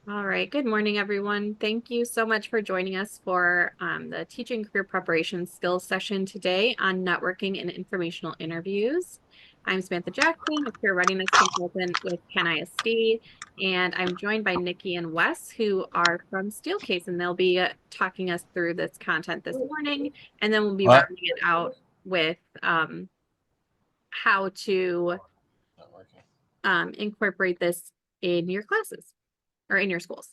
All right. Good morning, everyone. Thank you so much for joining us for the Teaching Career Preparation Skills session today on networking and informational interviews. I'm Samantha Jackson, a career readiness consultant with Penn ISD, and I'm joined by Nikki and Wes, who are from Steelcase, and they'll be talking us through this content this morning, and then we'll be What? rounding it out with how to Not working. incorporate this in your classes or in your schools.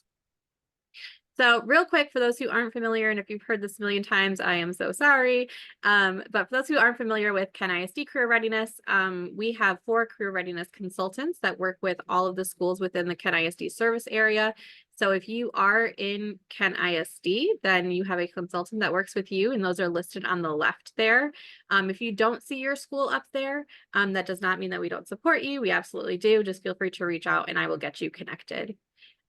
So real quick, for those who aren't familiar, and if you've heard this a million times, I am so sorry. But for those who aren't familiar with Penn ISD Career Readiness, we have 4 career readiness consultants that work with all of the schools within the Penn ISD service area. So if you are in Penn ISD, then you have a consultant that works with you, and those are listed on the left there. If you don't see your school up there, that does not mean that we don't support you. We absolutely do. Just feel free to reach out and I will get you connected.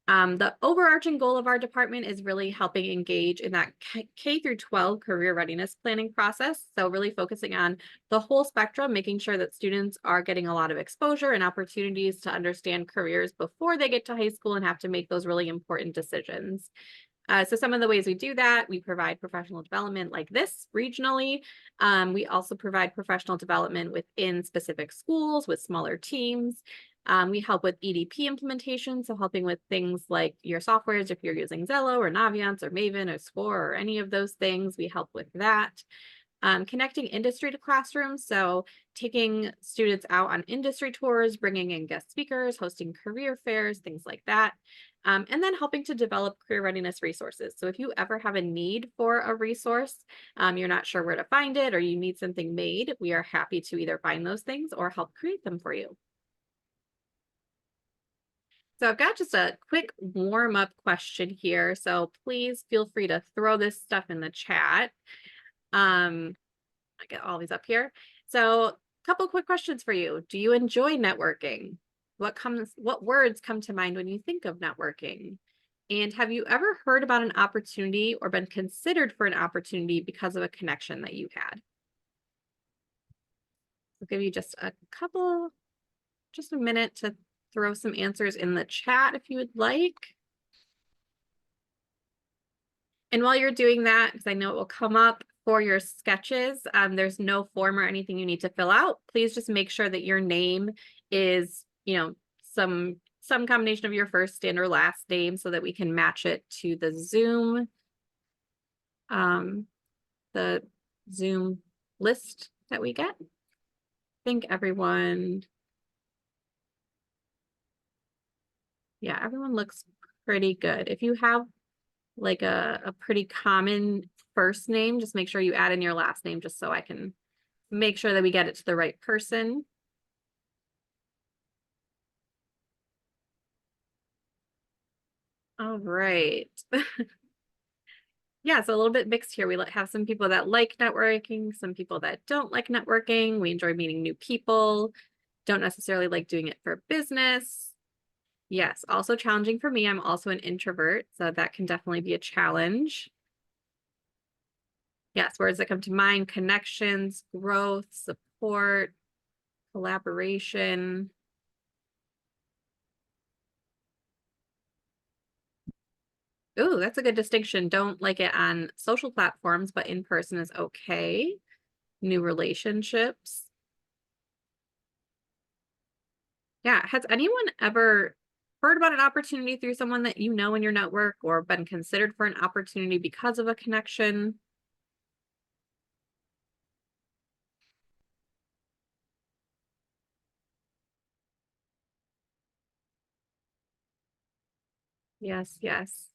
The overarching goal of our department is really helping engage in that K through 12 career readiness planning process. So really focusing on the whole spectrum, making sure that students are getting a lot of exposure and opportunities to understand careers before they get to high school and have to make those really important decisions. So some of the ways we do that, we provide professional development like this regionally. We also provide professional development within specific schools with smaller teams. We help with EDP implementation, so helping with things like your softwares, if you're using Zello or Naviance or Maven or Score or any of those things, we help with that. Connecting industry to classrooms, so taking students out on industry tours, bringing in guest speakers, hosting career fairs, things like that. And then helping to develop career readiness resources. So if you ever have a need for a resource, you're not sure where to find it, or you need something made, we are happy to either find those things or help create them for you. So I've got just a quick warm up question here. So please feel free to throw this stuff in the chat. I get all these up here. So a couple quick questions for you. Do you enjoy networking? What words come to mind when you think of networking? And have you ever heard about an opportunity or been considered for an opportunity because of a connection that you had? I'll give you just a minute to throw some answers in the chat if you would like. And while you're doing that, because I know it will come up for your sketches, there's no form or anything you need to fill out. Please just make sure that your name is, some combination of your first and or last name so that we can match it to the Zoom list that we get. I think everyone looks pretty good. If you have like a pretty common first name, just make sure you add in your last name just so I can make sure that we get it to the right person. All right. Yeah, so a little bit mixed here. We have some people that like networking, some people that don't like networking. We enjoy meeting new people, don't necessarily like doing it for business. Yes, also challenging for me. I'm also an introvert, so that can definitely be a challenge. Yes, words that come to mind: connections, growth, support, collaboration. Ooh, that's a good distinction. Don't like it on social platforms, but in person is okay. New relationships. Yeah, has anyone ever heard about an opportunity through someone that you know in your network or been considered for an opportunity because of a connection? Yes, yes.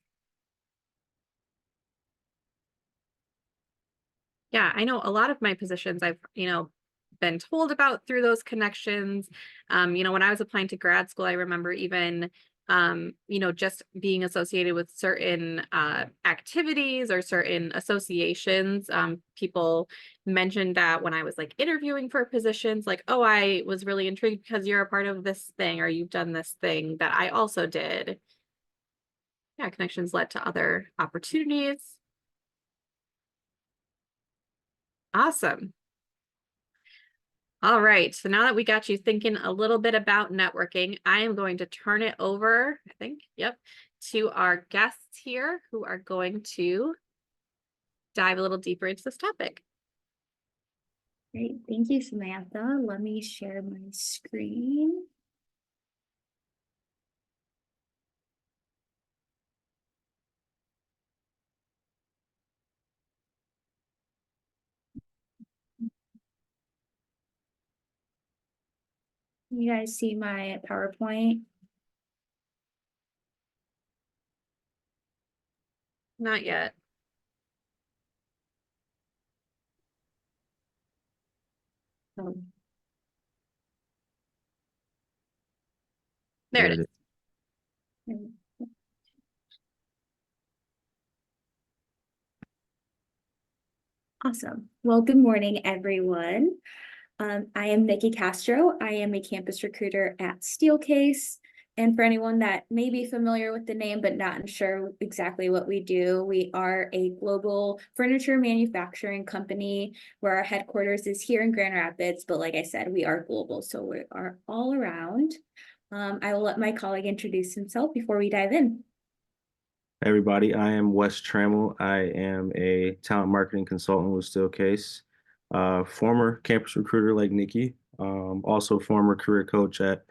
Yeah, I know a lot of my positions I've, been told about through those connections. When I was applying to grad school, I remember even, just being associated with certain activities or certain associations. People mentioned that when I was like interviewing for positions, like, oh, I was really intrigued because you're a part of this thing or you've done this thing that I also did. Yeah, connections led to other opportunities. Awesome. All right. So now that we got you thinking a little bit about networking, I am going to turn it over, I think, yep, to our guests here who are going to dive a little deeper into this topic. Great, thank you, Samantha. Let me share my screen. You guys see my PowerPoint? Not yet. Oh. There it is. Awesome. Well, good morning, everyone. I am Nikki Castro. I am a campus recruiter at Steelcase. And for anyone that may be familiar with the name, but not sure exactly what we do, we are a global furniture manufacturing company where our headquarters is here in Grand Rapids. But like I said, we are global, so we are all around. I will let my colleague introduce himself before we dive in. Hey everybody, I am Wes Trammell. I am a talent marketing consultant with Steelcase, former campus recruiter like Nikki, also former career coach at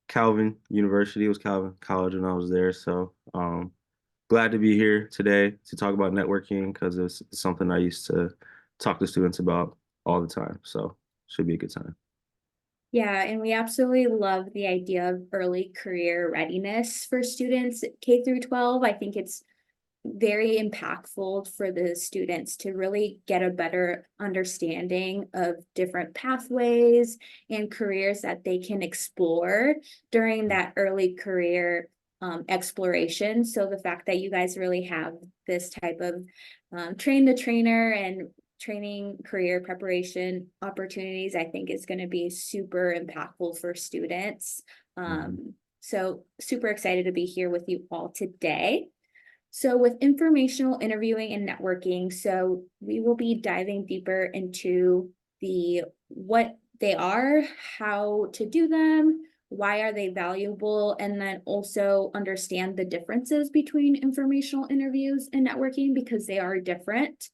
Calvin University. It was Calvin College when I was there. So glad to be here today to talk about networking because it's something I used to talk to students about all the time. So should be a good time. Yeah, and we absolutely love the idea of early career readiness for students K through 12. I think it's very impactful for the students to really get a better understanding of different pathways and careers that they can explore during that early career exploration. So the fact that you guys really have this type of train the trainer and training career preparation opportunities, I think is going to be super impactful for students. So super excited to be here with you all today. So with informational interviewing and networking, so we will be diving deeper into what they are, how to do them, why are they valuable, and then also understand the differences between informational interviews and networking because they are different.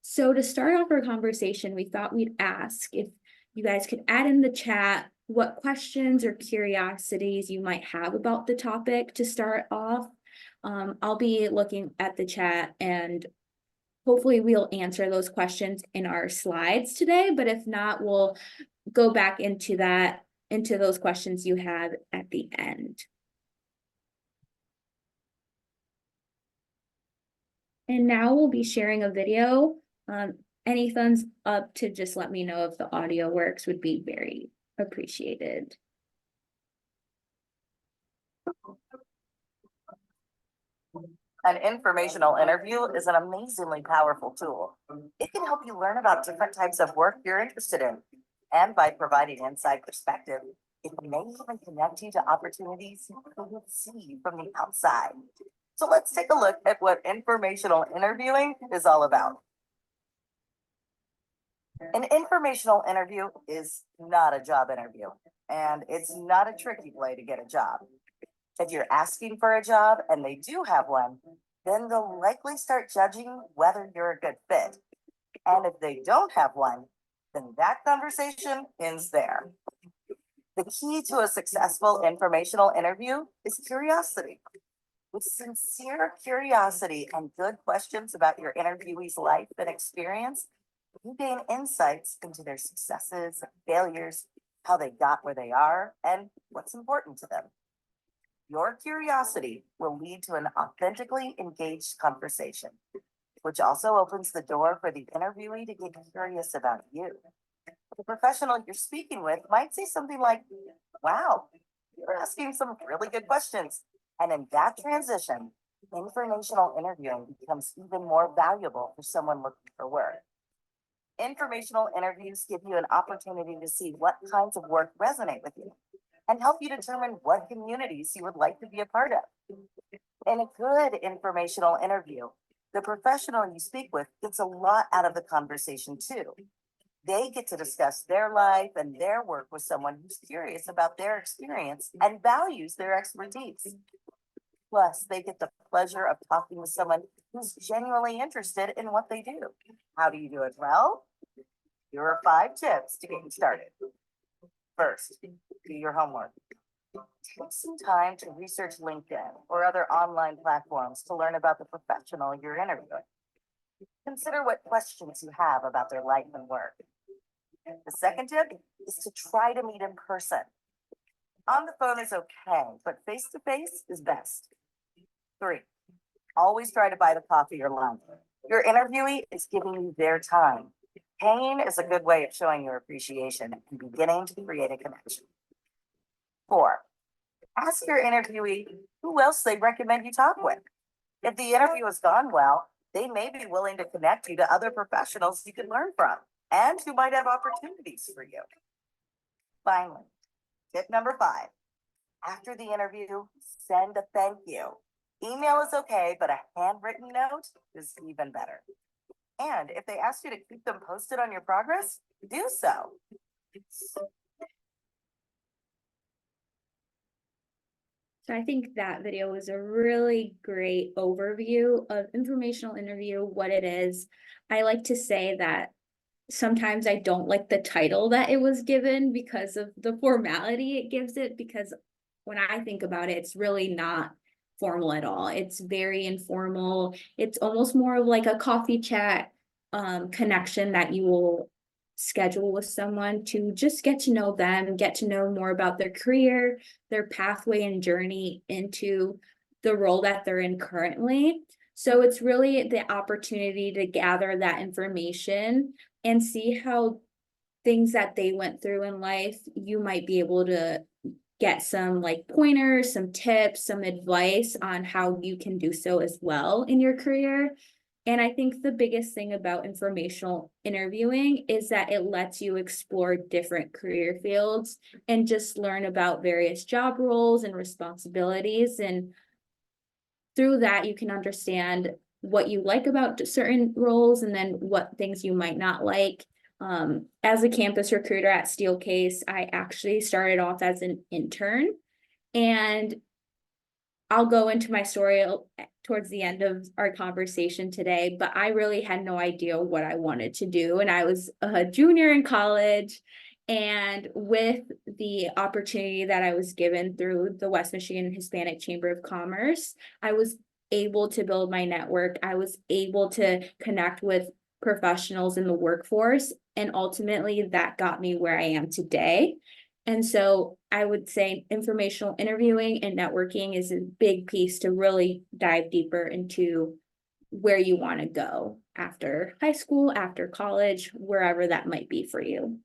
So to start off our conversation, we thought we'd ask if you guys could add in the chat what questions or curiosities you might have about the topic to start off. I'll be looking at the chat and hopefully we'll answer those questions in our slides today, but if not, we'll go back into those questions you had at the end. And now we'll be sharing a video. Any thumbs up to just let me know if the audio works would be very appreciated. An informational interview is an amazingly powerful tool. It can help you learn about different types of work you're interested in. And by providing inside perspective, it may even connect you to opportunities you couldn't see from the outside. So let's take a look at what informational interviewing is all about. An informational interview is not a job interview, and it's not a tricky way to get a job. If you're asking for a job and they do have one, then they'll likely start judging whether you're a good fit. And if they don't have one, then that conversation ends there. The key to a successful informational interview is curiosity. With sincere curiosity and good questions about your interviewee's life and experience, you gain insights into their successes, failures, how they got where they are, and what's important to them. Your curiosity will lead to an authentically engaged conversation, which also opens the door for the interviewee to get curious about you. The professional you're speaking with might say something like, "Wow, you're asking some really good questions." And in that transition, informational interviewing becomes even more valuable for someone looking for work. Informational interviews give you an opportunity to see what kinds of work resonate with you and help you determine what communities you would like to be a part of. In a good informational interview, the professional you speak with gets a lot out of the conversation too. They get to discuss their life and their work with someone who's curious about their experience and values their expertise. Plus, they get the pleasure of talking with someone who's genuinely interested in what they do. How do you do it well? Here are 5 tips to get you started. First, do your homework. Take some time to research LinkedIn or other online platforms to learn about the professional you're interviewing. Consider what questions you have about their life and work. The second tip is to try to meet in person. On the phone is okay, but face to face is best. 3, always try to buy the coffee or lunch. Your interviewee is giving you their time. Paying is a good way of showing your appreciation and beginning to create a connection. 4, ask your interviewee who else they recommend you talk with. If the interview has gone well, they may be willing to connect you to other professionals you can learn from and who might have opportunities for you. Finally, tip number 5, after the interview, send a thank you. Email is okay, but a handwritten note is even better. And if they ask you to keep them posted on your progress, do so. So I think that video was a really great overview of informational interview, what it is. I like to say that sometimes I don't like the title that it was given because of the formality it gives it, because when I think about it, it's really not formal at all. It's very informal. It's almost more of like a coffee chat connection that you will schedule with someone to just get to know them, get to know more about their career, their pathway and journey into the role that they're in currently. So it's really the opportunity to gather that information and see how things that they went through in life, you might be able to get some like pointers, some tips, some advice on how you can do so as well in your career. And I think the biggest thing about informational interviewing is that it lets you explore different career fields and just learn about various job roles and responsibilities. And through that, you can understand what you like about certain roles and then what things you might not like. As a campus recruiter at Steelcase, I actually started off as an intern, and I'll go into my story towards the end of our conversation today, but I really had no idea what I wanted to do. And I was a junior in college, and with the opportunity that I was given through the West Michigan Hispanic Chamber of Commerce, I was able to build my network. I was able to connect with professionals in the workforce, and ultimately that got me where I am today. And so I would say informational interviewing and networking is a big piece to really dive deeper into where you want to go after high school, after college, wherever that might be for you.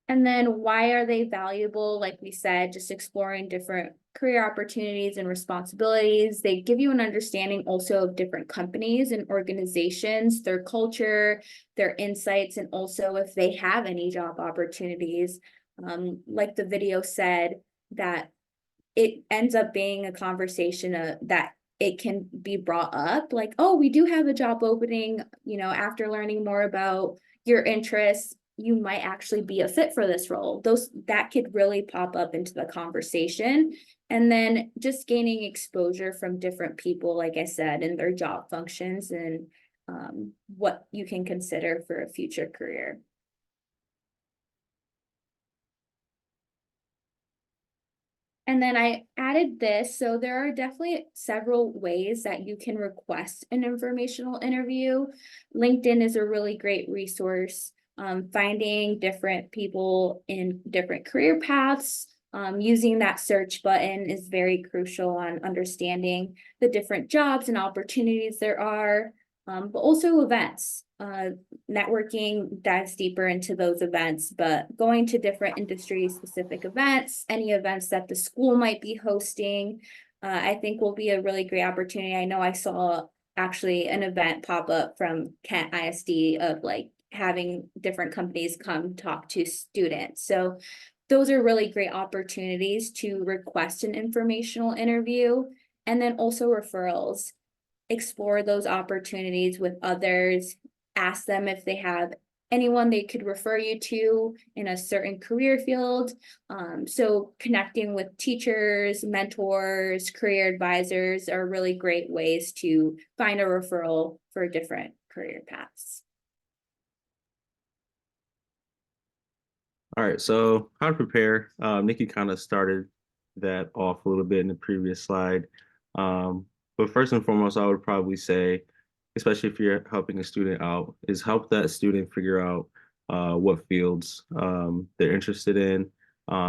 And then why are they valuable? Like we said, just exploring different career opportunities and responsibilities. They give you an understanding also of different companies and organizations, their culture, their insights, and also if they have any job opportunities. Like the video said, that it ends up being a conversation that it can be brought up like, oh, we do have a job opening, after learning more about your interests, you might actually be a fit for this role. That could really pop up into the conversation. And then just gaining exposure from different people, like I said, and their job functions and what you can consider for a future career. And then I added this. So there are definitely several ways that you can request an informational interview. LinkedIn is a really great resource. Finding different people in different career paths, using that search button is very crucial on understanding the different jobs and opportunities there are, but also events. Networking dives deeper into those events, but going to different industry specific events, any events that the school might be hosting, I think will be a really great opportunity. I know I saw actually an event pop up from Kent ISD of like having different companies come talk to students. So those are really great opportunities to request an informational interview. And then also referrals. Explore those opportunities with others, ask them if they have anyone they could refer you to in a certain career field. So connecting with teachers, mentors, career advisors are really great ways to find a referral for different career paths. All right, so how to prepare. Nikki kind of started that off a little bit in the previous slide. But first and foremost, I would probably say, especially if you're helping a student out, is help that student figure out what fields they're interested in.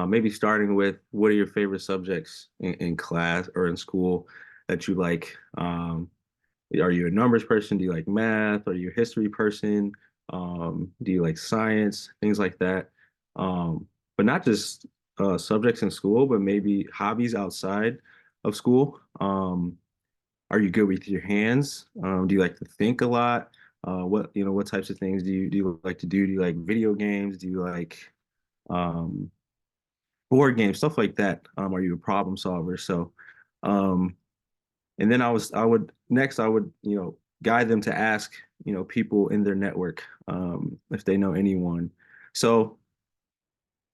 Maybe starting with what are your favorite subjects in class or in school that you like. Are you a numbers person? Do you like math? Are you a history person? Do you like science? Things like that. But not just subjects in school, but maybe hobbies outside of school. Are you good with your hands? Do you like to think a lot? What types of things do you like to do? Do you like video games? Do you like um, board games, stuff like that? Are you a problem solver? So, um, and then I would guide them to ask, people in their network, if they know anyone. So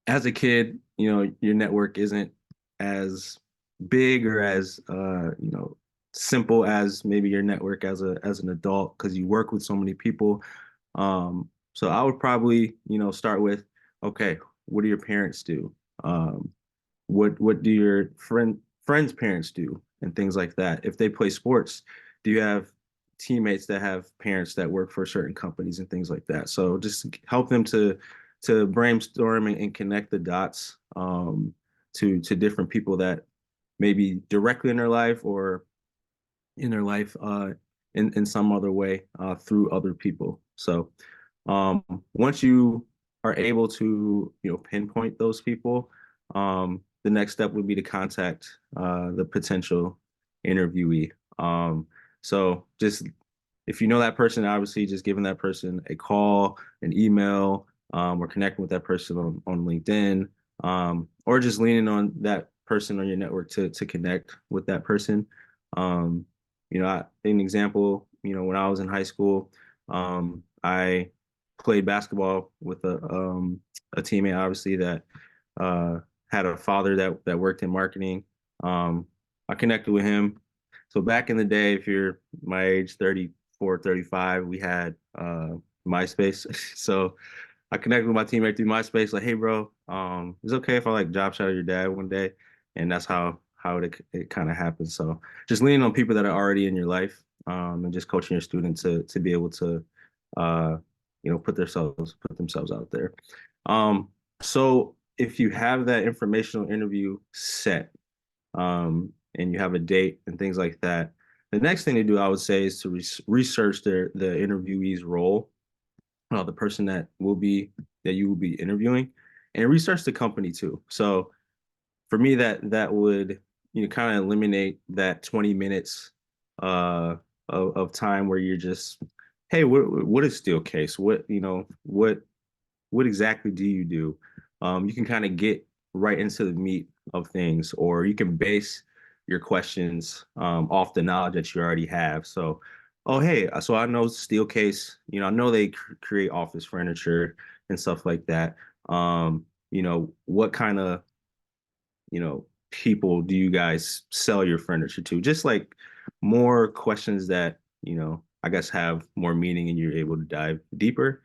as a kid, your network isn't as big or as simple as maybe your network as an adult because you work with so many people. So I would probably, start with, okay, what do your parents do? What do your friends' parents do and things like that? If they play sports, do you have teammates that have parents that work for certain companies and things like that? So just help them to brainstorm and connect the dots to different people that maybe directly in their life or in their life in some other way through other people. So um, once you are able to pinpoint those people, the next step would be to contact the potential interviewee. So just if you know that person, obviously just giving that person a call, an email, or connecting with that person on LinkedIn, or just leaning on that person on your network to connect with that person. Um, an example, when I was in high school, I played basketball with a teammate, obviously, that uh, had a father that worked in marketing. I connected with him. So back in the day, if you're my age, 34, 35, we had MySpace. So I connected with my teammate through MySpace, like, hey, bro, it's okay if I like job shadow your dad one day. And that's how it kind of happens. So just leaning on people that are already in your life, and just coaching your students to be able to uh, put themselves out there. So if you have that informational interview set, and you have a date and things like that, the next thing to do, I would say, is to research the interviewee's role, the person that you will be interviewing, and research the company too. So for me, that would kind of eliminate that 20 minutes of time where you're just, hey, what is Steelcase? What exactly do you do? You can kind of get right into the meat of things, or you can base your questions off the knowledge that you already have. So, oh, hey, so I know Steelcase, I know they create office furniture and stuff like that. What kind of, people do you guys sell your furniture to? Just like more questions that, I guess have more meaning and you're able to dive deeper.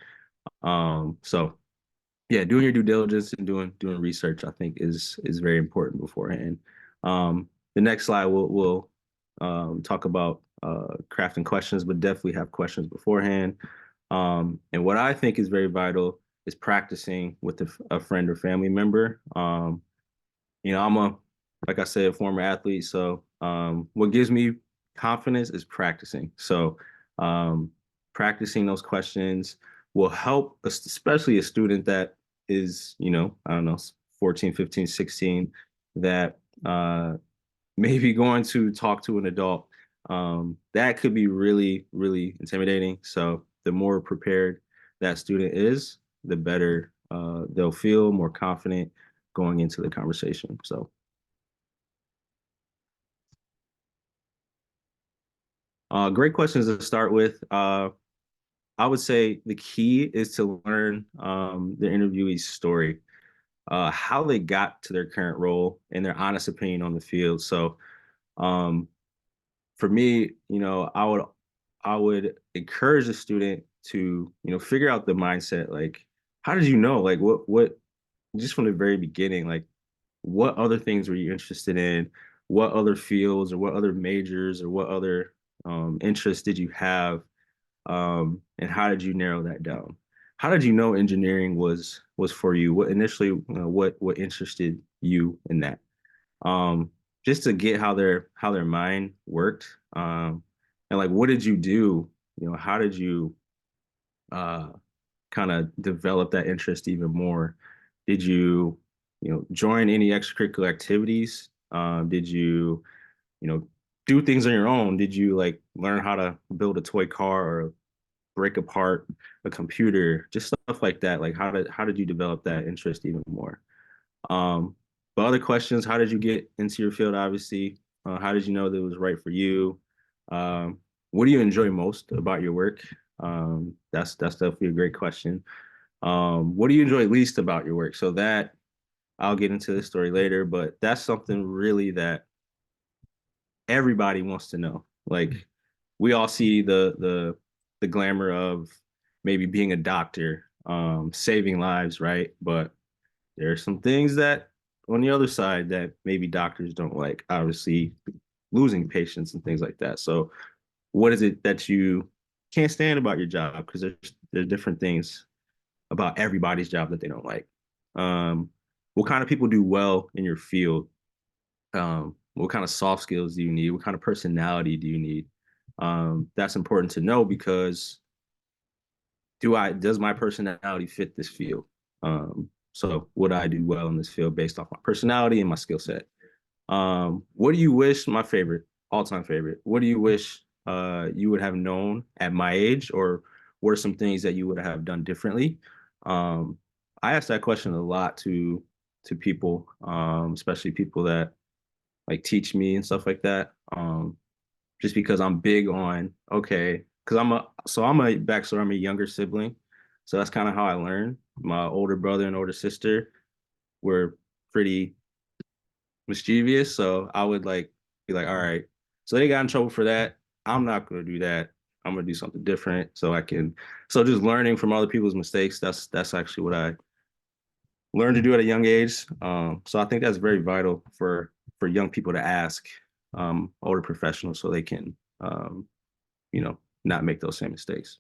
So yeah, doing your due diligence and doing research, I think is very important beforehand. The next slide will talk about crafting questions, but definitely have questions beforehand. And what I think is very vital is practicing with a friend or family member. I'm like I said, former athlete. So what gives me confidence is practicing. So practicing those questions will help, especially a student that is, I don't know, 14, 15, 16, that maybe going to talk to an adult. That could be really, really intimidating. So the more prepared that student is, the better they'll feel, more confident going into the conversation. So great questions to start with. I would say the key is to learn the interviewee's story, how they got to their current role and their honest opinion on the field. So um, for me, I would encourage the student to, figure out the mindset. Like, how did you know? Like, what, just from the very beginning, like, what other things were you interested in? What other fields or what other majors or what other interests did you have? And how did you narrow that down? How did you know engineering was for you? What initially, what interested you in that? Um, just to get how their mind worked. And like, what did you do? How did you uh, kind of develop that interest even more? Did you, join any extracurricular activities? Did you, you know, do things on your own? Did you like learn how to build a toy car or break apart a computer? Just stuff like that. Like, how did you develop that interest even more? Um, but other questions, how did you get into your field, obviously? How did you know that it was right for you? Um, what do you enjoy most about your work? That's definitely a great question. What do you enjoy least about your work? So that I'll get into this story later, but that's something really that everybody wants to know. Like, we all see the glamour of maybe being a doctor, saving lives, right? But there are some things that on the other side that maybe doctors don't like, obviously losing patients and things like that. So what is it that you can't stand about your job? Because there's different things about everybody's job that they don't like. What kind of people do well in your field? What kind of soft skills do you need? What kind of personality do you need? That's important to know because does my personality fit this field? So would I do well in this field based off my personality and my skill set? What do you wish, my favorite, all-time favorite, what do you wish you would have known at my age, or what are some things that you would have done differently? I ask that question a lot to people, especially people that like teach me and stuff like that. Just because I'm big on, okay, because I'm a backstory, I'm a younger sibling. So that's kind of how I learned. My older brother and older sister were pretty mischievous. So I would like be like, all right. So they got in trouble for that. I'm not gonna do that. I'm gonna do something different so I can just learning from other people's mistakes. That's actually what I learned to do at a young age. So I think that's very vital for young people to ask older professionals so they can not make those same mistakes.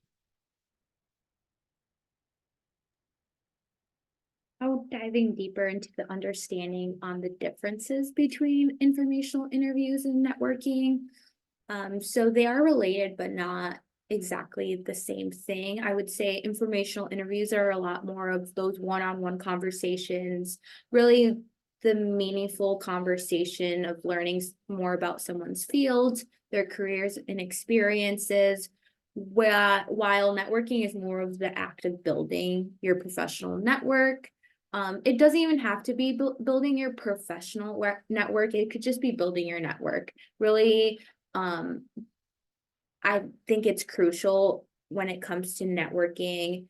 Oh, diving deeper into the understanding on the differences between informational interviews and networking. So they are related, but not exactly the same thing. I would say informational interviews are a lot more of those one-on-one conversations, really the meaningful conversation of learning more about someone's field, their careers and experiences. While networking is more of the act of building your professional network. It doesn't even have to be building your professional network. It could just be building your network. Really, I think it's crucial when it comes to networking,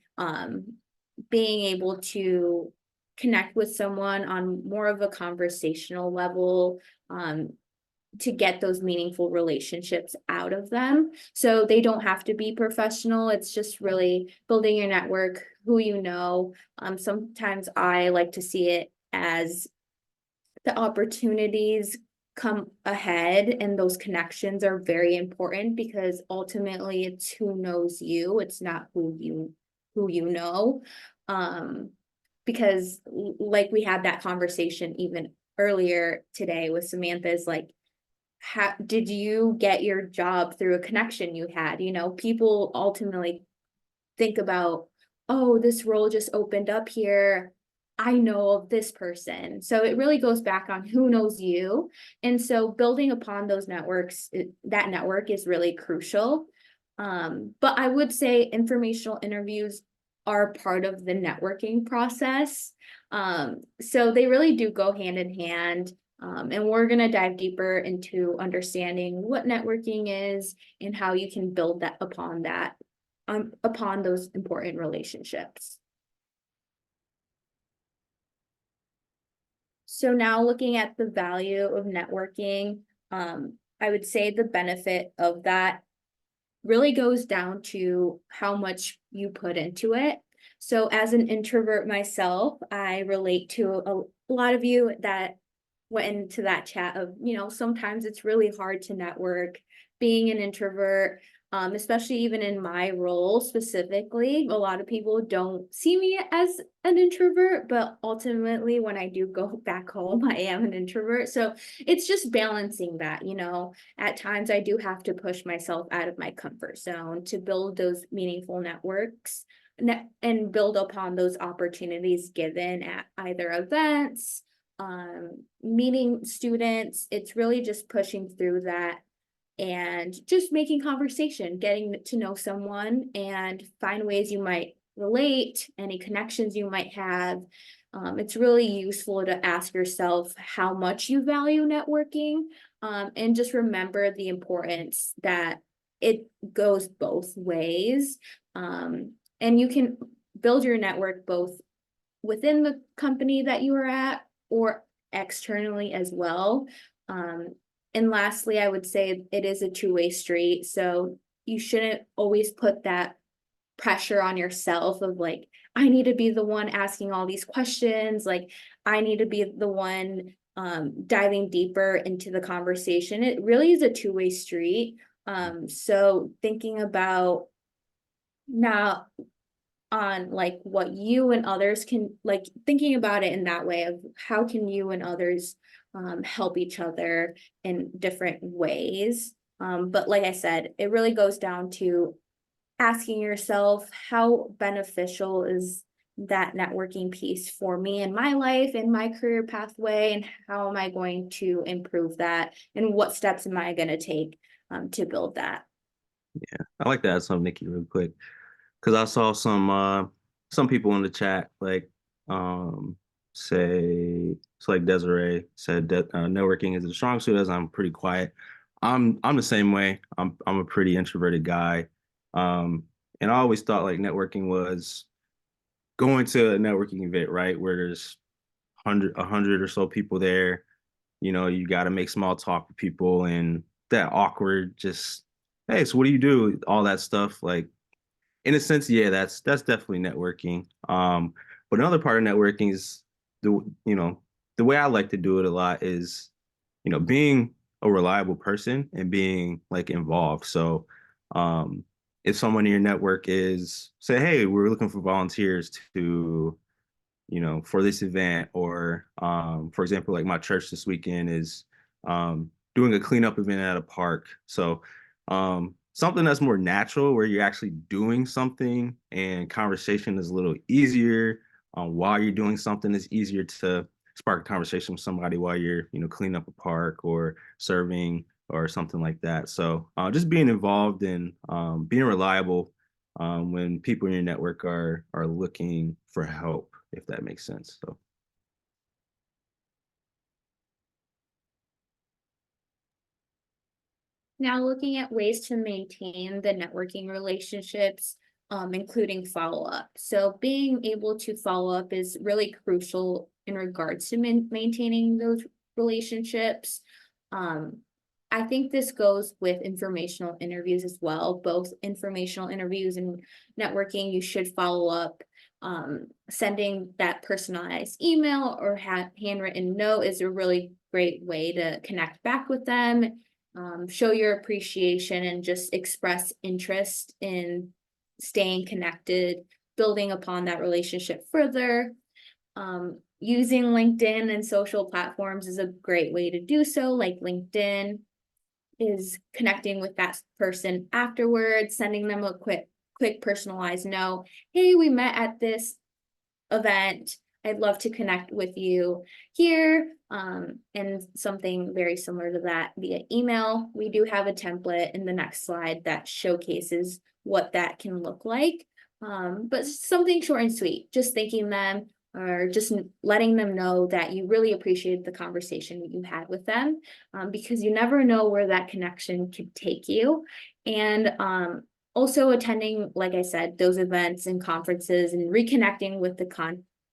being able to connect with someone on more of a conversational level, to get those meaningful relationships out of them. So they don't have to be professional. It's just really building your network, who you know. Sometimes I like to see it as the opportunities come ahead and those connections are very important because ultimately it's who knows you, it's not who you know. Because like we had that conversation even earlier today with Samantha's like, how did you get your job through a connection you had? People ultimately think about, oh, this role just opened up here, I know of this person. So it really goes back on who knows you. And so building upon those networks, that network is really crucial. But I would say informational interviews are part of the networking process. So they really do go hand in hand. And we're going to dive deeper into understanding what networking is and how you can build that upon that upon those important relationships. So now looking at the value of networking, I would say the benefit of that really goes down to how much you put into it. So as an introvert myself, I relate to a lot of you that went into that chat of, sometimes it's really hard to network being an introvert, especially even in my role specifically. A lot of people don't see me as an introvert, but ultimately when I do go back home, I am an introvert. So it's just balancing that, at times I do have to push myself out of my comfort zone to build those meaningful networks and build upon those opportunities given at either events, meeting students. It's really just pushing through that and just making conversation, getting to know someone and find ways you might relate, any connections you might have. It's really useful to ask yourself how much you value networking, and just remember the importance that it goes both ways. And you can build your network both within the company that you are at or externally as well. And lastly, I would say it is a two-way street. So you shouldn't always put that pressure on yourself of like, I need to be the one asking all these questions. Like, I need to be the one diving deeper into the conversation. It really is a two-way street. So thinking about now on like what you and others can, like thinking about it in that way of how can you and others help each other in different ways. But like I said, it really goes down to asking yourself, how beneficial is that networking piece for me in my life, in my career pathway, and how am I going to improve that, and what steps am I going to take to build that? Yeah, I like to add something, Nikki, real quick, because I saw some people in the chat say it's like Desiree said that networking is a strong suit as I'm pretty quiet. I'm the same way. I'm a pretty introverted guy. And I always thought like networking was going to a networking event, right? Where there's 100 or so people there. You got to make small talk with people and that awkward, just, hey, so what do you do? All that stuff. Like, in a sense, yeah, that's definitely networking. But another part of networking is the way I like to do it a lot is, being a reliable person and being like involved. So, if someone in your network is say, hey, we're looking for volunteers to, for this event, or for example, like my church this weekend is doing a cleanup event at a park. So something that's more natural where you're actually doing something and conversation is a little easier. While you're doing something, it's easier to spark a conversation with somebody while you're, cleaning up a park or serving or something like that. So just being involved and being reliable when people in your network are looking for help, if that makes sense. So Now looking at ways to maintain the networking relationships, including follow-up. So being able to follow up is really crucial in regards to maintaining those relationships. I think this goes with informational interviews as well. Both informational interviews and networking, you should follow up. Sending that personalized email or handwritten note is a really great way to connect back with them. Show your appreciation and just express interest in staying connected, building upon that relationship further. Using LinkedIn and social platforms is a great way to do so. Like LinkedIn is connecting with that person afterwards, sending them a quick personalized note. Hey, we met at this event. I'd love to connect with you here. And something very similar to that via email. We do have a template in the next slide that showcases what that can look like. But something short and sweet, just thanking them or just letting them know that you really appreciate the conversation you had with them, because you never know where that connection could take you. And also attending, like I said, those events and conferences and reconnecting with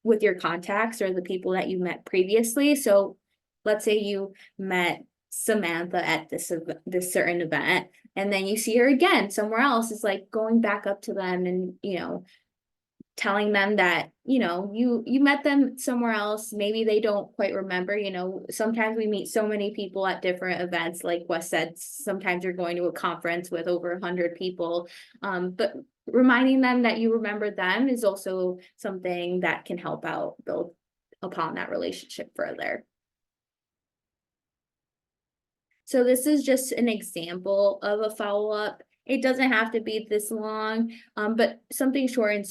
with your contacts or the people that you met previously. So let's say you met Samantha at this certain event, and then you see her again somewhere else. It's like going back up to them and, telling them that, you met them somewhere else. Maybe they don't quite remember. Sometimes we meet so many people at different events. Like Wes said, sometimes you're going to a conference with over 100 people. But reminding them that you remember them is also something that can help out build upon that relationship further. So this is just an example of a follow-up. It doesn't have to be this long, but something short and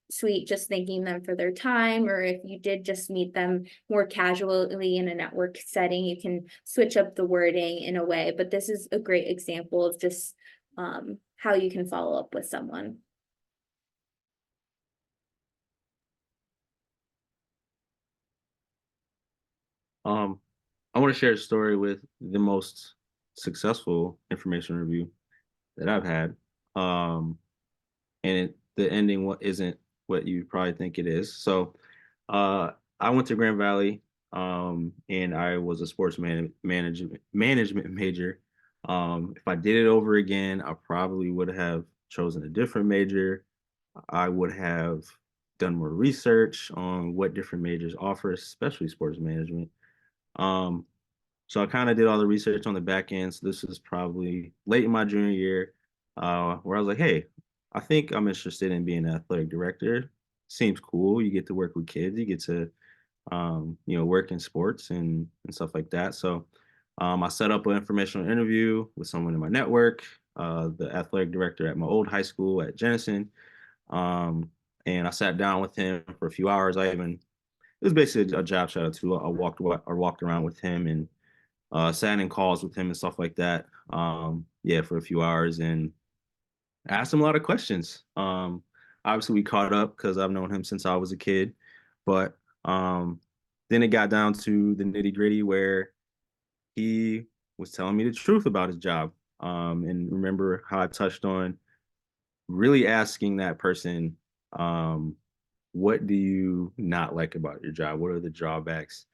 sweet, just thanking them for their time, or if you did just meet them more casually in a network setting, you can switch up the wording in a way. But this is a great example of just how you can follow up with someone. I want to share a story with the most successful information review that I've had. And the ending isn't what you probably think it is. So I went to Grand Valley, and I was a sports management major. If I did it over again, I probably would have chosen a different major. I would have done more research on what different majors offer, especially sports management. Um, so I kind of did all the research on the back end. So this is probably late in my junior year, where I was like, hey, I think I'm interested in being an athletic director. Seems cool. You get to work with kids. You get to, work in sports and stuff like that. So I set up an informational interview with someone in my network, the athletic director at my old high school at Jenison. And I sat down with him for a few hours. It was basically a job shadow too. I walked around with him and sat in calls with him and stuff like that. Yeah, for a few hours and asked him a lot of questions. Obviously we caught up because I've known him since I was a kid, but then it got down to the nitty gritty where he was telling me the truth about his job. And remember how I touched on really asking that person, what do you not like about your job? What are the drawbacks?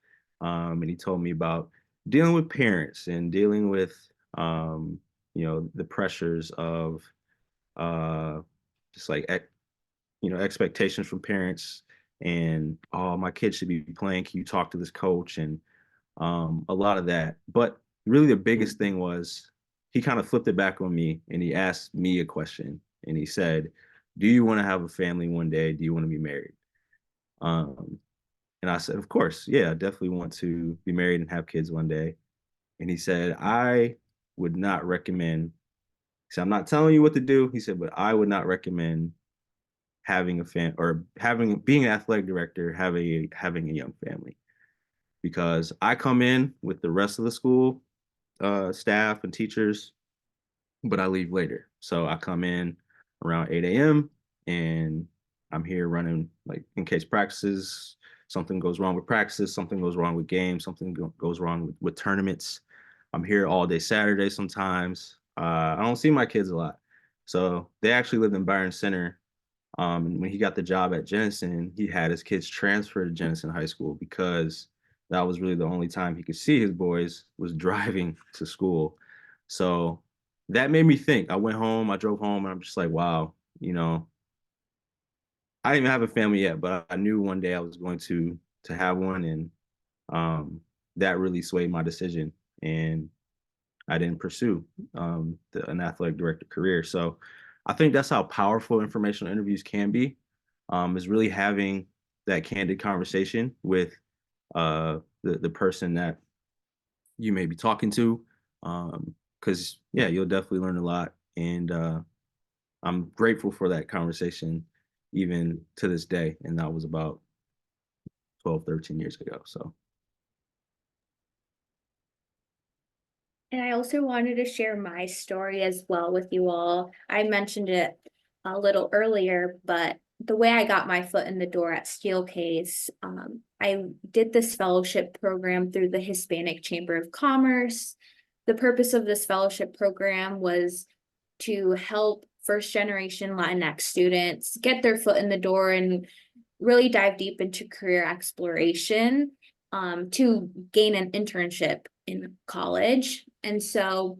And he told me about dealing with parents and dealing with, the pressures of uh, just like, expectations from parents and, oh, my kid should be playing. Can you talk to this coach? And a lot of that. But really the biggest thing was he kind of flipped it back on me and he asked me a question and he said, do you want to have a family one day? Do you want to be married? Um, and I said, of course, yeah, I definitely want to be married and have kids one day. And he said, I would not recommend, he said, I'm not telling you what to do. He said, but I would not recommend having a being an athletic director, having a young family. Because I come in with the rest of the school staff and teachers, but I leave later. So I come in around 8 a.m. and I'm here running like in case practices, something goes wrong with practices, something goes wrong with games, something goes wrong with tournaments. I'm here all day Saturday sometimes. I don't see my kids a lot. So they actually live in Byron Center. And when he got the job at Jenison, he had his kids transfer to Jenison High School because that was really the only time he could see his boys was driving to school. So that made me think. I drove home, and I'm just like, wow, I didn't even have a family yet, but I knew one day I was going to have one, and that really swayed my decision, and I didn't pursue an athletic director career. So I think that's how powerful informational interviews can be, is really having that candid conversation with the person that you may be talking to. Because, yeah, you'll definitely learn a lot. And I'm grateful for that conversation even to this day. And that was about 12, 13 years ago. So. And I also wanted to share my story as well with you all. I mentioned it a little earlier, but the way I got my foot in the door at Steelcase, I did this fellowship program through the Hispanic Chamber of Commerce. The purpose of this fellowship program was to help first generation Latinx students get their foot in the door and really dive deep into career exploration to gain an internship in college. And so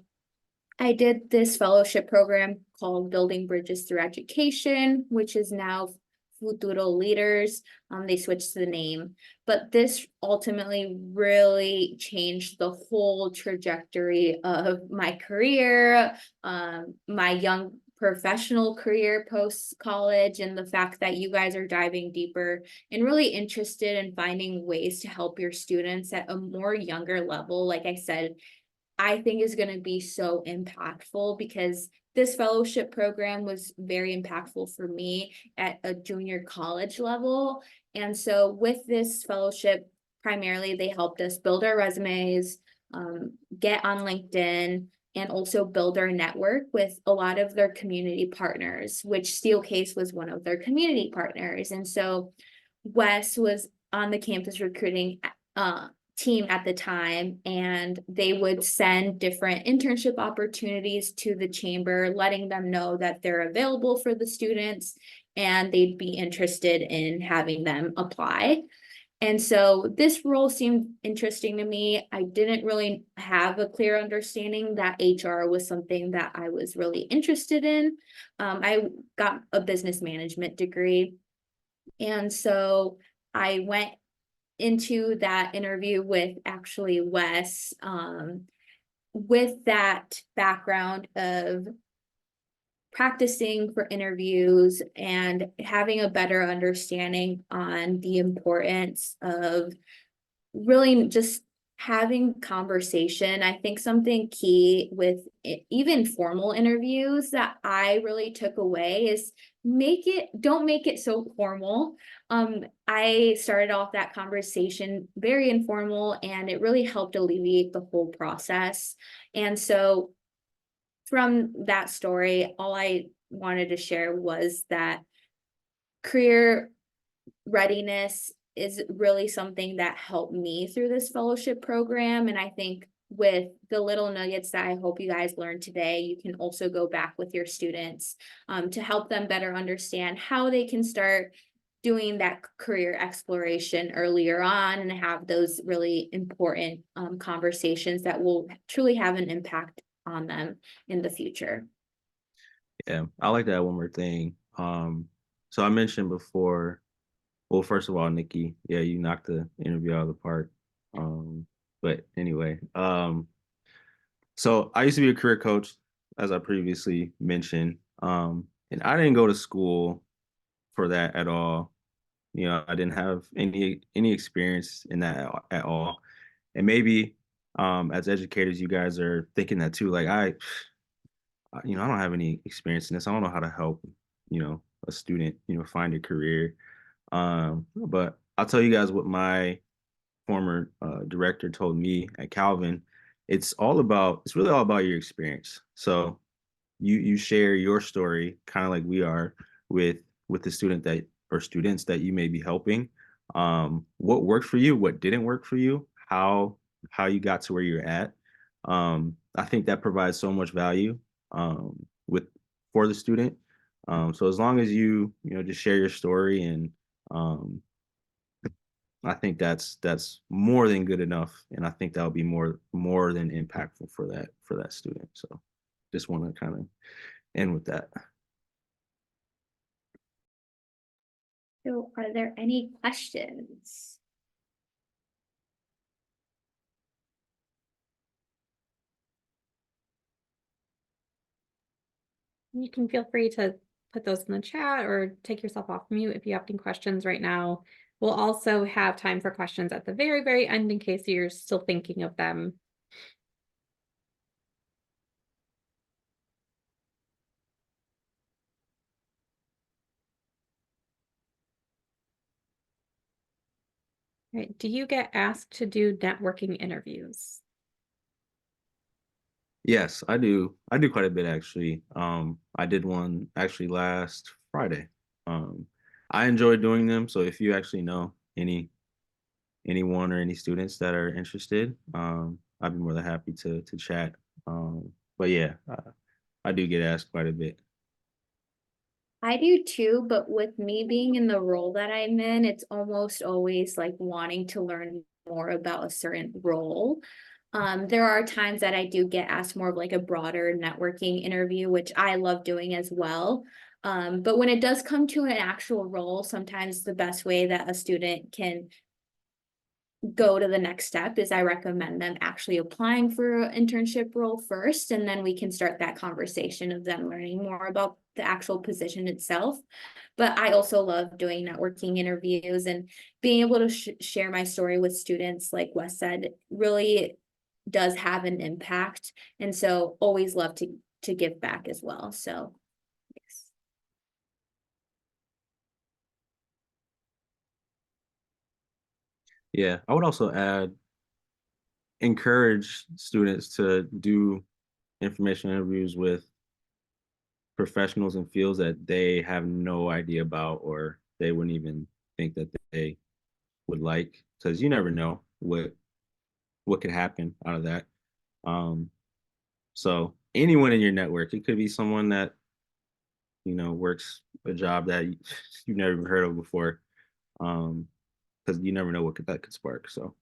I did this fellowship program called Building Bridges Through Education, which is now Futuro Leaders. They switched the name, but this ultimately really changed the whole trajectory of my career, my young professional career post college, and the fact that you guys are diving deeper and really interested in finding ways to help your students at a more younger level. Like I said, I think is going to be so impactful because this fellowship program was very impactful for me at a junior college level. And so with this fellowship, primarily they helped us build our resumes, get on LinkedIn, and also build our network with a lot of their community partners, which Steelcase was one of their community partners. And so Wes was on the campus recruiting team at the time, and they would send different internship opportunities to the chamber, letting them know that they're available for the students and they'd be interested in having them apply. And so this role seemed interesting to me. I didn't really have a clear understanding that HR was something that I was really interested in. I got a business management degree. And so I went into that interview with actually Wes, with that background of practicing for interviews and having a better understanding on the importance of really just having conversation. I think something key with even formal interviews that I really took away is don't make it so formal. I started off that conversation very informal, and it really helped alleviate the whole process. And so from that story, all I wanted to share was that career readiness is really something that helped me through this fellowship program. And I think with the little nuggets that I hope you guys learned today, you can also go back with your students to help them better understand how they can start doing that career exploration earlier on and have those really important conversations that will truly have an impact on them in the future. Yeah, I like that one more thing. So I mentioned before, well, first of all, Nikki, yeah, you knocked the interview out of the park. But anyway, so I used to be a career coach, as I previously mentioned. And I didn't go to school for that at all. You know, I didn't have any experience in that at all. And maybe as educators, you guys are thinking that too. Like I don't have any experience in this. I don't know how to help, a student, find a career. But I'll tell you guys what my former director told me at Calvin. It's really all about your experience. So you share your story kind of like we are with the students that you may be helping. What worked for you, what didn't work for you, how you got to where you're at. I think that provides so much value with for the student. So as long as you just share your story, and I think that's more than good enough, and I think that'll be more than impactful for that student. So just want to kind of end with that. So are there any questions? You can feel free to put those in the chat or take yourself off mute if you have any questions right now. We'll also have time for questions at the very, very end in case you're still thinking of them. Right. Do you get asked to do networking interviews? Yes, I do. I do quite a bit actually. I did one actually last Friday. I enjoy doing them. So if you actually know anyone or any students that are interested, I'd be more than happy to chat. But yeah, I do get asked quite a bit. I do too, but with me being in the role that I'm in, it's almost always like wanting to learn more about a certain role. There are times that I do get asked more of like a broader networking interview, which I love doing as well. But when it does come to an actual role, sometimes the best way that a student can go to the next step is I recommend them actually applying for an internship role first, and then we can start that conversation of them learning more about the actual position itself. But I also love doing networking interviews and being able to share my story with students, like Wes said, really does have an impact. And so always love to give back as well. So yes. Yeah, I would also add encourage students to do information interviews with professionals in fields that they have no idea about or they wouldn't even think that they would like, because you never know what could happen out of that. Um, so anyone in your network, it could be someone that works a job that you've never even heard of before, because you never know that could spark. So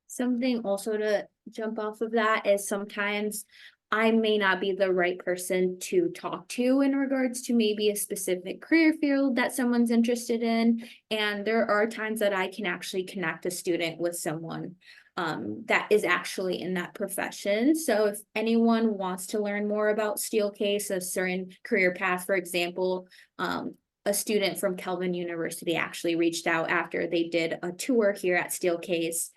Something also to jump off of that is sometimes I may not be the right person to talk to in regards to maybe a specific career field that someone's interested in. And there are times that I can actually connect a student with someone that is actually in that profession. So if anyone wants to learn more about Steelcase, a certain career path, for example, a student from Kelvin University actually reached out after they did a tour here at Steelcase,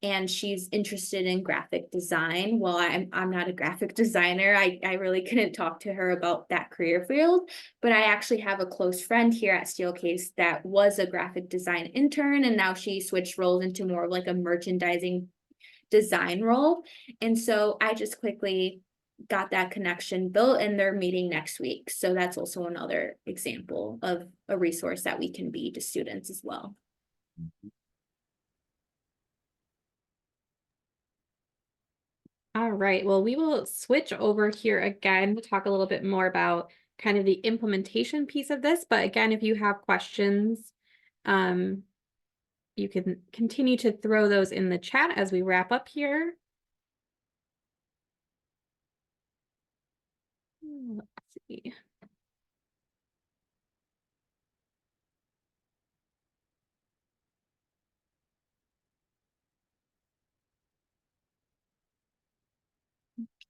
and she's interested in graphic design. Well, I'm not a graphic designer. I really couldn't talk to her about that career field, but I actually have a close friend here at Steelcase that was a graphic design intern, and now she switched roles into more of like a merchandising design role. And so I just quickly got that connection built, and they're meeting next week. So that's also another example of a resource that we can be to students as well. All right, well, we will switch over here again to talk a little bit more about kind of the implementation piece of this. But again, if you have questions, you can continue to throw those in the chat as we wrap up here. Let's see.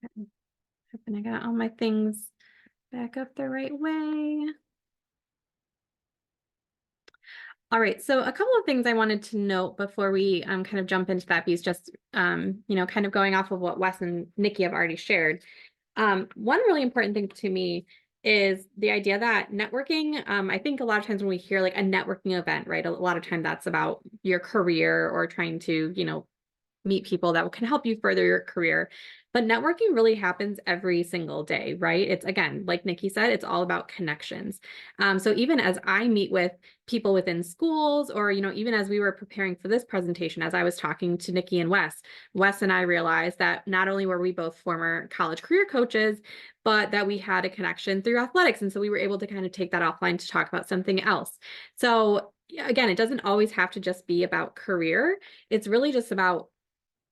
Okay. Hoping I got all my things back up the right way. All right, so a couple of things I wanted to note before we kind of jump into that piece, just kind of going off of what Wes and Nikki have already shared. One really important thing to me is the idea that networking, I think a lot of times when we hear like a networking event, right, a lot of time that's about your career or trying to, meet people that can help you further your career. But networking really happens every single day, right? It's, again, like Nikki said, it's all about connections. So even as I meet with people within schools, or, even as we were preparing for this presentation, as I was talking to Nikki and Wes and I realized that not only were we both former college career coaches, but that we had a connection through athletics. And so we were able to kind of take that offline to talk about something else. So again, it doesn't always have to just be about career. It's really just about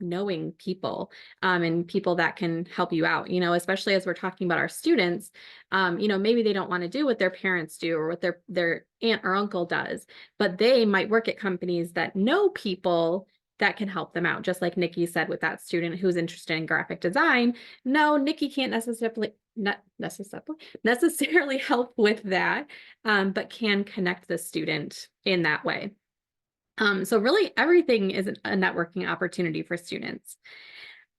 knowing people and people that can help you out, especially as we're talking about our students, maybe they don't want to do what their parents do or what their aunt or uncle does, but they might work at companies that know people that can help them out. Just like Nikki said with that student who's interested in graphic design. No, Nikki can't not necessarily help with that, but can connect the student in that way. So really everything is a networking opportunity for students.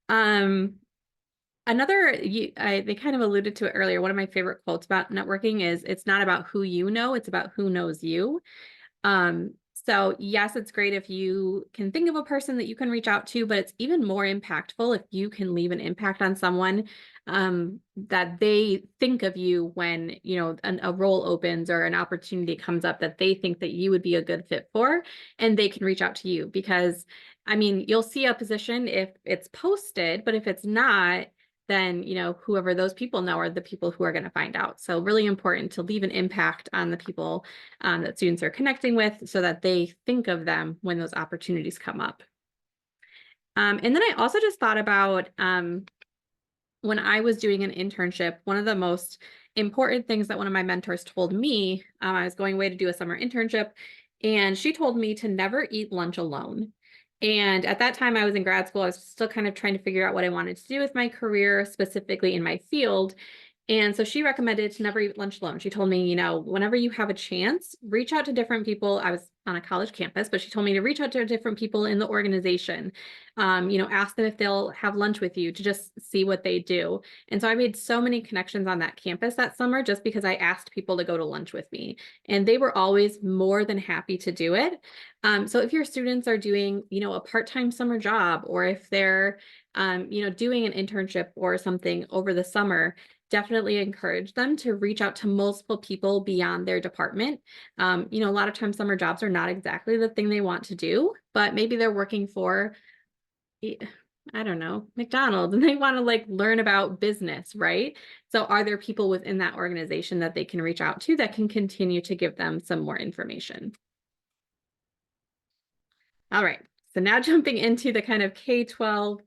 They kind of alluded to it earlier. One of my favorite quotes about networking is, it's not about who you know, it's about who knows you. So yes, it's great if you can think of a person that you can reach out to, but it's even more impactful if you can leave an impact on someone, that they think of you when, a role opens or an opportunity comes up that they think that you would be a good fit for, and they can reach out to you. Because, you'll see a position if it's posted, but if it's not, then, you know, whoever those people know are the people who are going to find out. So really important to leave an impact on the people that students are connecting with so that they think of them when those opportunities come up. And then I also just thought about when I was doing an internship, one of the most important things that one of my mentors told me, I was going away to do a summer internship, and she told me to never eat lunch alone. And at that time, I was in grad school. I was still kind of trying to figure out what I wanted to do with my career, specifically in my field. And so she recommended to never eat lunch alone. She told me, you know, whenever you have a chance, reach out to different people. I was on a college campus, but she told me to reach out to different people in the organization. You know, ask them if they'll have lunch with you to just see what they do. And so I made so many connections on that campus that summer just because I asked people to go to lunch with me. And they were always more than happy to do it. So if your students are doing, you know, a part-time summer job, or if they're, you know, doing an internship or something over the summer, definitely encourage them to reach out to multiple people beyond their department. You know, a lot of times summer jobs are not exactly the thing they want to do, but maybe they're working for, I don't know, McDonald's, and they want to like learn about business, right? So are there people within that organization that they can reach out to that can continue to give them some more information? All right, so now jumping into the kind of K-12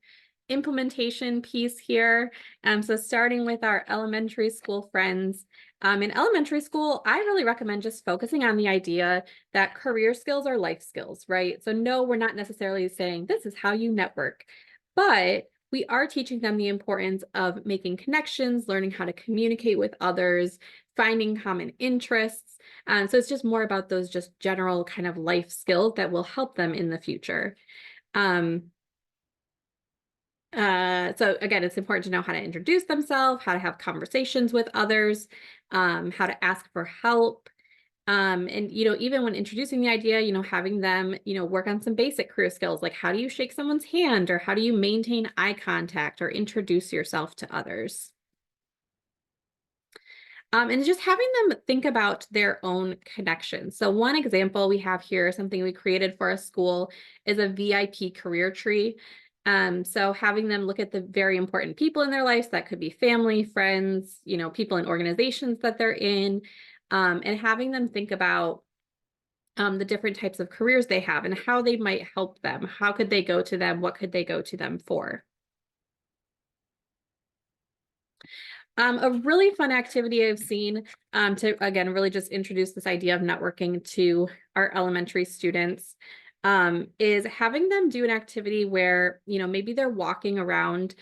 implementation piece here. So starting with our elementary school friends. In elementary school, I really recommend just focusing on the idea that career skills are life skills, right? So no, we're not necessarily saying this is how you network, but we are teaching them the importance of making connections, learning how to communicate with others, finding common interests. So it's just more about those just general kind of life skills that will help them in the future. So again, it's important to know how to introduce themselves, how to have conversations with others, how to ask for help. And, you know, even when introducing the idea, you know, having them, you know, work on some basic career skills, like how do you shake someone's hand, or how do you maintain eye contact or introduce yourself to others? And just having them think about their own connections. So one example we have here, something we created for a school, is a VIP career tree. So having them look at the very important people in their lives, that could be family, friends, you know, people in organizations that they're in, and having them think about the different types of careers they have and how they might help them. How could they go to them? What could they go to them for? A really fun activity I've seen to, again, really just introduce this idea of networking to our elementary students is having them do an activity where, you know, maybe they're walking around,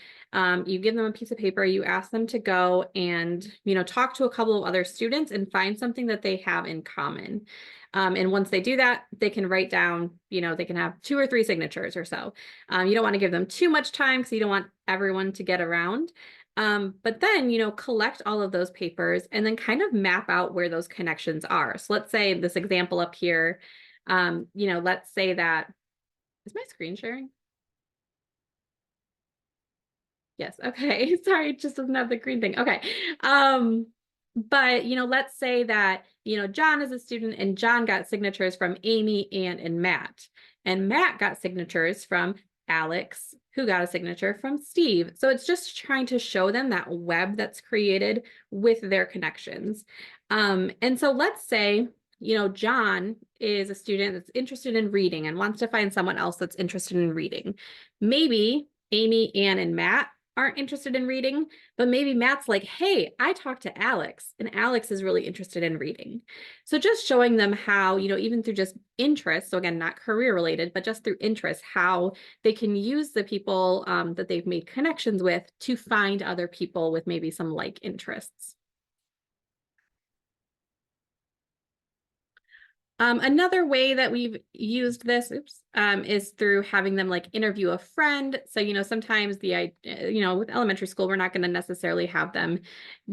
you give them a piece of paper, you ask them to go and, you know, talk to a couple of other students and find something that they have in common. And once they do that, they can write down, you know, they can have 2 or 3 signatures or so. You don't want to give them too much time because you don't want everyone to get around. But then, you know, collect all of those papers and then kind of map out where those connections are. So let's say this example up here, you know, let's say that, is my screen sharing? Yes. Okay. Sorry, it just doesn't have the green thing. Okay. But, you know, let's say that, you know, John is a student and John got signatures from Amy, Ann, and Matt. And Matt got signatures from Alex, who got a signature from Steve. So it's just trying to show them that web that's created with their connections. And so let's say, you know, John is a student that's interested in reading and wants to find someone else that's interested in reading. Maybe Amy, Ann, and Matt aren't interested in reading, but maybe Matt's like, hey, I talked to Alex and Alex is really interested in reading. So just showing them how, you know, even through just interest, so again, not career related, but just through interest, how they can use the people that they've made connections with to find other people with maybe some like interests. Another way that we've used this, is through having them like interview a friend. So, you know, sometimes you know, with elementary school, we're not going to necessarily have them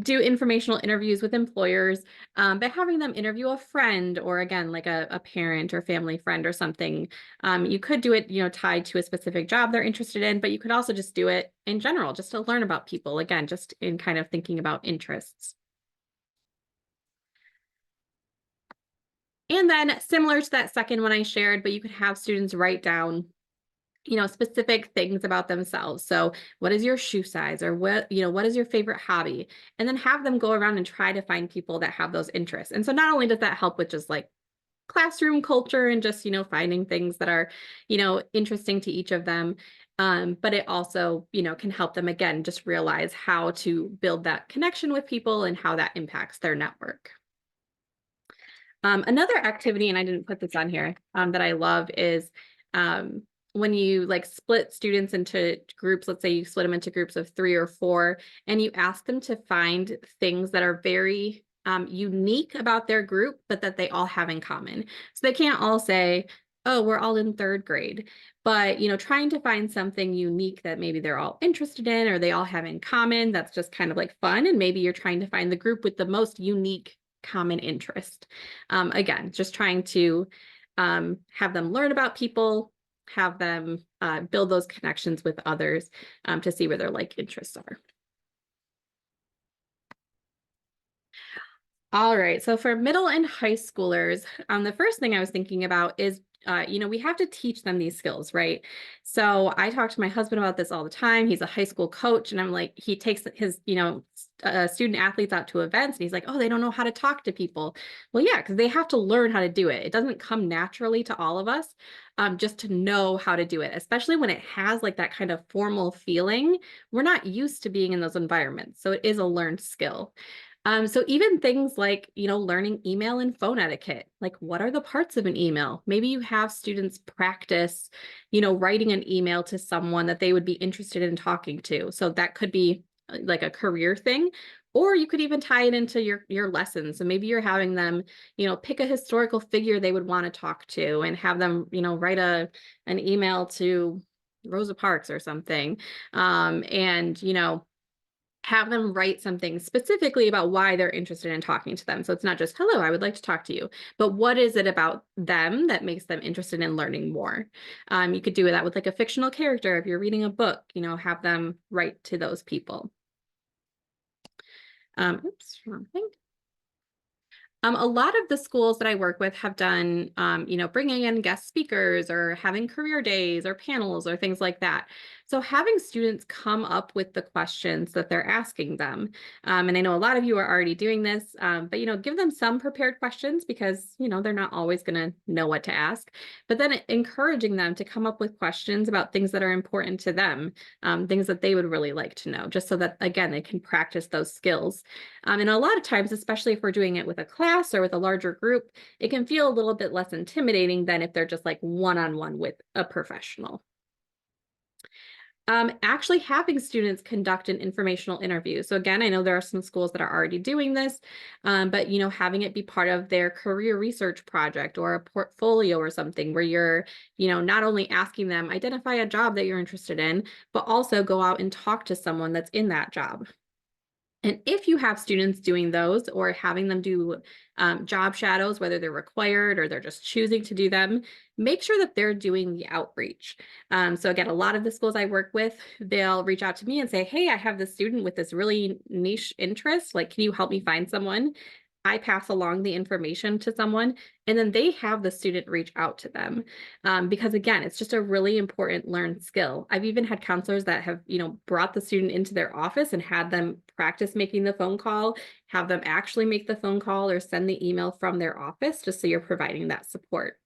do informational interviews with employers, but having them interview a friend or again, like a parent or family friend or something. You could do it, you know, tied to a specific job they're interested in, but you could also just do it in general, just to learn about people, again, just in kind of thinking about interests. And then similar to that second one I shared, but you could have students write down specific things about themselves. So what is your shoe size, or what is your favorite hobby? And then have them go around and try to find people that have those interests. And so not only does that help with just like classroom culture and just, finding things that are, interesting to each of them. But it also, can help them again, just realize how to build that connection with people and how that impacts their network. Another activity, and I didn't put this on here, that I love is when you like split students into groups, let's say you split them into groups of 3 or 4, and you ask them to find things that are very unique about their group, but that they all have in common. So they can't all say, oh, we're all in 3rd grade, but, trying to find something unique that maybe they're all interested in or they all have in common, that's just kind of like fun. And maybe you're trying to find the group with the most unique common interest. Again, just trying to have them learn about people, have them build those connections with others to see where their like interests are. All right, so for middle and high schoolers, the first thing I was thinking about is, we have to teach them these skills, right? So I talk to my husband about this all the time. He's a high school coach, and I'm like, he takes his, student athletes out to events, and he's like, oh, they don't know how to talk to people. Well, yeah, because they have to learn how to do it. It doesn't come naturally to all of us, just to know how to do it, especially when it has like that kind of formal feeling. We're not used to being in those environments, so it is a learned skill. So even things like, learning email and phone etiquette, like what are the parts of an email? Maybe you have students practice, writing an email to someone that they would be interested in talking to. So that could be like a career thing, or you could even tie it into your lessons. So maybe you're having them, pick a historical figure they would want to talk to and have them, write an email to Rosa Parks or something. And, have them write something specifically about why they're interested in talking to them. So it's not just, hello, I would like to talk to you, but what is it about them that makes them interested in learning more? You could do that with like a fictional character. If you're reading a book, have them write to those people. Oops, wrong thing. A lot of the schools that I work with have done, bringing in guest speakers or having career days or panels or things like that. So having students come up with the questions that they're asking them. And I know a lot of you are already doing this, but, give them some prepared questions because, they're not always going to know what to ask. But then encouraging them to come up with questions about things that are important to them, things that they would really like to know, just so that, again, they can practice those skills. And a lot of times, especially if we're doing it with a class or with a larger group, it can feel a little bit less intimidating than if they're just like one-on-one with a professional. Actually having students conduct an informational interview. So again, I know there are some schools that are already doing this, but having it be part of their career research project or a portfolio or something where you're, not only asking them identify a job that you're interested in, but also go out and talk to someone that's in that job. And if you have students doing those or having them do job shadows, whether they're required or they're just choosing to do them, make sure that they're doing the outreach. So again, a lot of the schools I work with, they'll reach out to me and say, hey, I have this student with this really niche interest. Like, can you help me find someone? I pass along the information to someone, and then they have the student reach out to them. Because again, it's just a really important learned skill. I've even had counselors that have, brought the student into their office and had them practice making the phone call, have them actually make the phone call or send the email from their office, just so you're providing that support.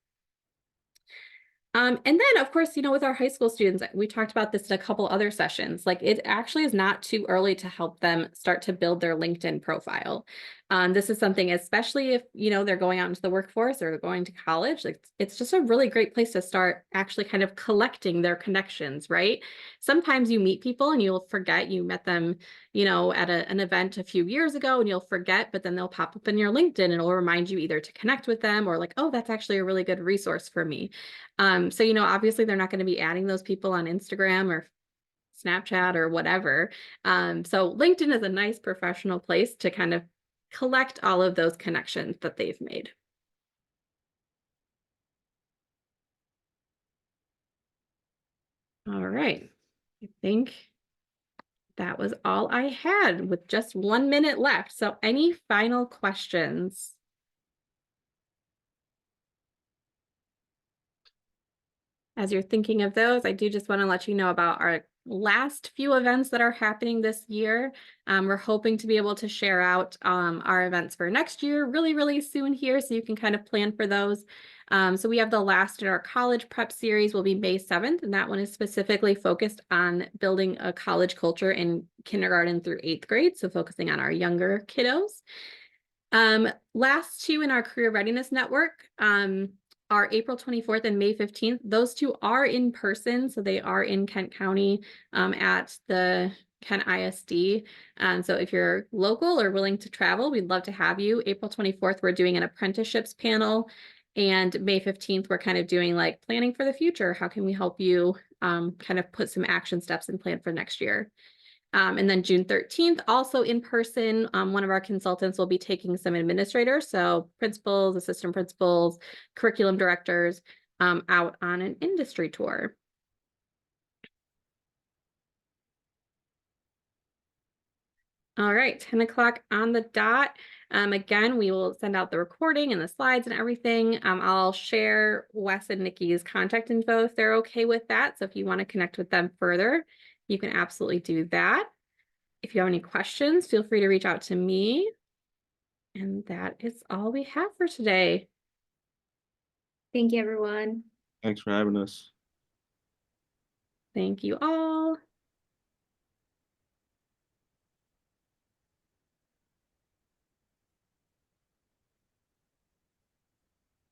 And then, of course, with our high school students, we talked about this in a couple other sessions. Like, it actually is not too early to help them start to build their LinkedIn profile. This is something, especially if, they're going out into the workforce or going to college, like, it's just a really great place to start actually kind of collecting their connections, right? Sometimes you meet people and you'll forget you met them, at an event a few years ago, and you'll forget, but then they'll pop up in your LinkedIn and it'll remind you either to connect with them or like, oh, that's actually a really good resource for me. So, obviously they're not going to be adding those people on Instagram or Snapchat or whatever. So LinkedIn is a nice professional place to kind of collect all of those connections that they've made. All right. I think that was all I had with just 1 minute left. So any final questions? As you're thinking of those, I do just want to let you know about our last few events that are happening this year. We're hoping to be able to share out our events for next year really, really soon here, so you can kind of plan for those. So we have the last in our college prep series will be May 7th, and that one is specifically focused on building a college culture in kindergarten through 8th grade, so focusing on our younger kiddos. Last two in our Career Readiness Network are April 24th and May 15th. Those two are in person, so they are in Kent County at the Kent ISD. So if you're local or willing to travel, we'd love to have you. April 24th, we're doing an apprenticeships panel. And May 15th, we're kind of doing like planning for the future. How can we help you kind of put some action steps and plan for next year? And then June 13th, also in person, one of our consultants will be taking some administrators, so principals, assistant principals, curriculum directors, out on an industry tour. All right, 10 o'clock on the dot. Again, we will send out the recording and the slides and everything. I'll share Wes and Nikki's contact info if they're okay with that. So if you want to connect with them further, you can absolutely do that. If you have any questions, feel free to reach out to me. And that is all we have for today. Thank you, everyone. Thanks for having us. Thank you all.